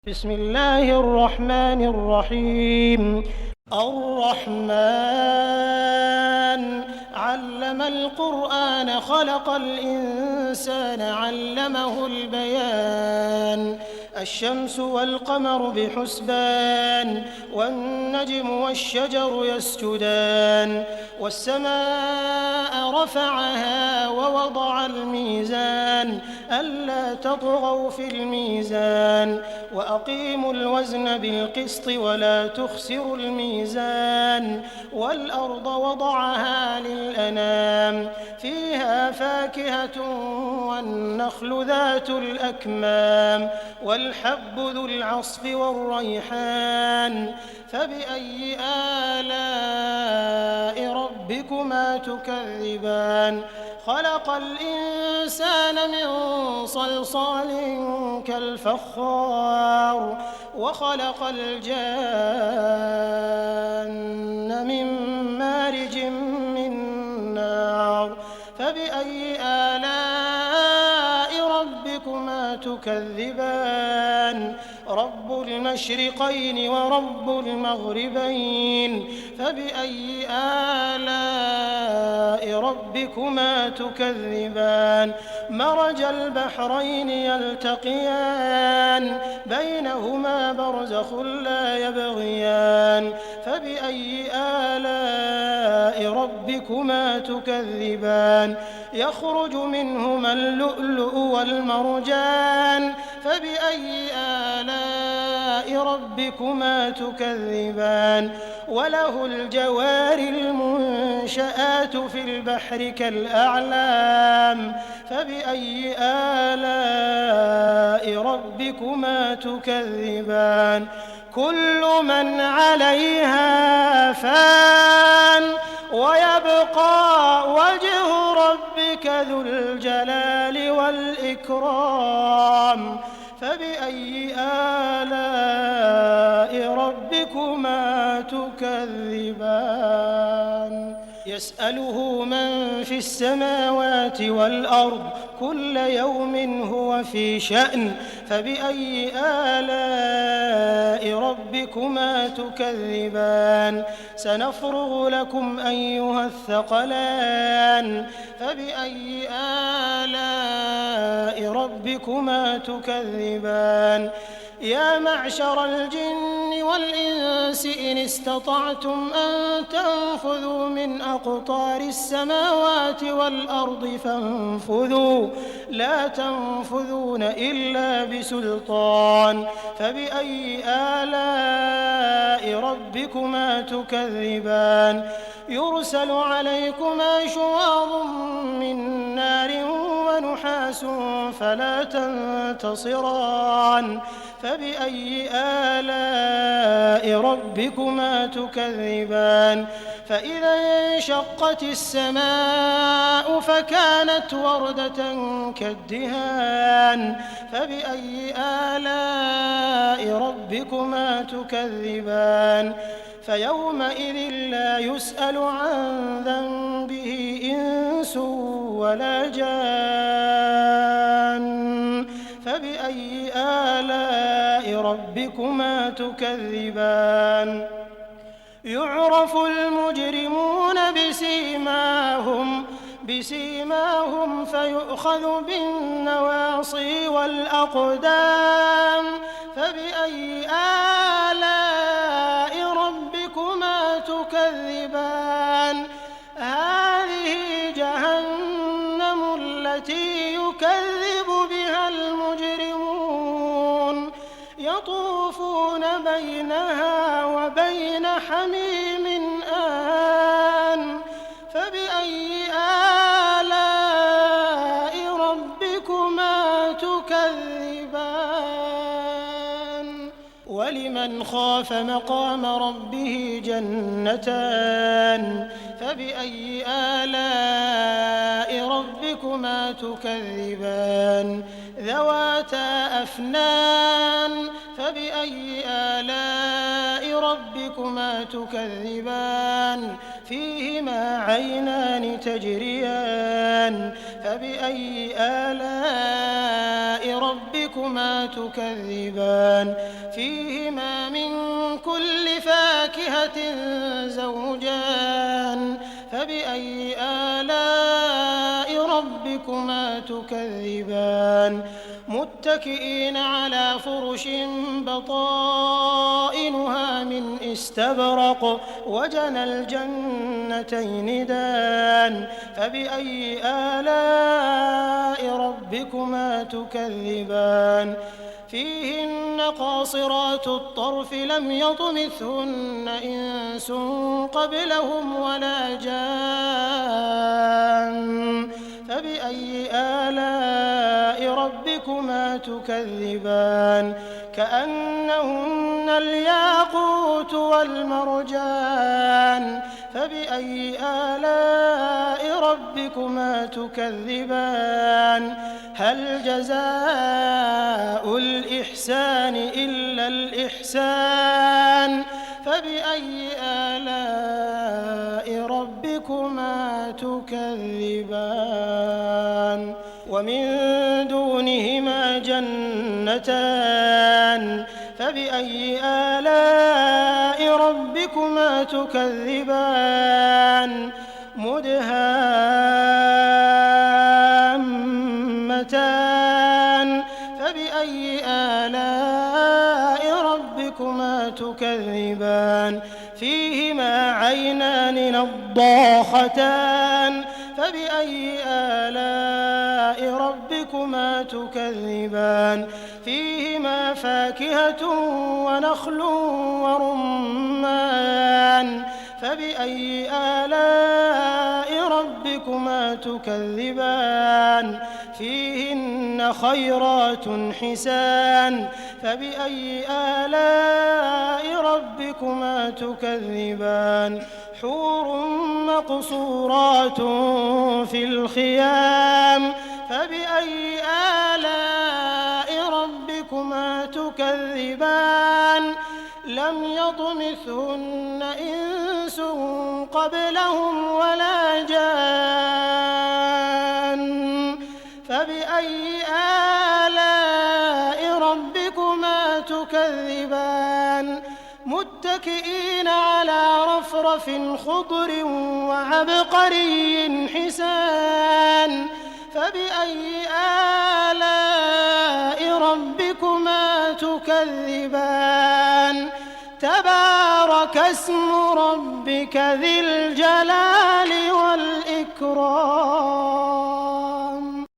بسم الله الرحمن الرحيم. الرحمن علم القرآن خلق الإنسان علمه البيان. الشمس والقمر بحسبان والنجم والشجر يسجدان والسماء رفعها ووضع الميزان ألا تطغوا في الميزان وأقيموا الوزن بالقسط ولا تخسروا الميزان والأرض وضعها للأنام فيها فاكهة والنخل ذات الأكمام والحب ذو العصف والريحان فبأي آلاء ربكما تكذبان خلق الإنسان من صلصال كالفخار وخلق الجان من مارج من نار فبأي آلاء ربكما تكذبان رب المشرقين ورب المغربين فبأي آلاء ربكما تكذبان مرج البحرين يلتقيان بينهما برزخ لا يبغيان فبأي آلاء ربكما تكذبان يخرج منهما اللؤلؤ والمرجان فبأي آلاء ربكما تكذبان وله الجوار المنشآت في البحر كالأعلام فبأي آلاء ربكما تكذبان كل من عليها فان ويبقى وجه ربك ذو الجلال والإكرام فبأي آلاء ربكما تكذبان يسأله من في السماوات والأرض كل يوم هو في شأن فبأي آلاء ربكما تكذبان سنفرغ لكم أيها الثقلان فبأي آلاء ربكما تكذبان يا معشر الجن والإنس إن استطعتم أن تنفذوا من أقطار السماوات والأرض فانفذوا لا تنفذون إلا بسلطان فبأي آلاء ربكما تكذبان يرسل عليكما شواظ من نار ونحاس فلا تنتصران فبأي آلاء ربكما تكذبان فإذا انشقت السماء فكانت وردة كالدهان فبأي آلاء ربكما تكذبان فيومئذ لا يسأل عن ذنبه إنس ولا جان فبأي آلاء ربكما تكذبان يعرف المجرمون بسيماهم فيؤخذ بالنواصي والأقدام فبأي آلاء ربكما تكذبان هذه جهنم التي يكذب بها المجرمون يطوفون بينها وبين حميم آن فبأي آلاء ربكما تكذبان ولمن خاف مقام ربه جنتان فبأي آلاء ربكما تكذبان ذواتا أفنان فبأي آلاء ربكما تكذبان فيهما عينان تجريان فبأي آلاء ربكما تكذبان فيهما من كل فاكهة زوجان فبأي آلاء ربكما تكذبان متكئين على فرش بطائنها من استبرق وجنى الجنتين دان فبأي آلاء ربكما تكذبان فيهن قاصرات الطرف لم يطمثهن إنس قبلهم ولا جان فبأي آلاء ربكما تكذبان كأنهن الياقوت والمرجان فبأي آلاء ربكما تكذبان هل جزاء الإحسان إلا الإحسان فبأي آلاء ربكما تكذبان ومن دونهما جنتان فبأي آلاء ربكما تكذبان مدهامتان فبأي آلاء ربكما تكذبان فيهما عينان نضاختان فبأي آلاء ربكما تكذبان فيهما فاكهة ونخل ورمان فبأي آلاء ربكما تكذبان فيهن خيرات حسان فبأي آلاء ربكما تكذبان حور مقصورات في الخيام فبأي آلاء ربكما تكذبان لم يطمثهن إنس قبلهم ولا جان فبأي آلاء ربكما تكذبان متكئين على رفرف خضر وعبقري حسان فبأي آلاء ربكما تكذبان تبارك اسم ربك ذي الجلال والإكرام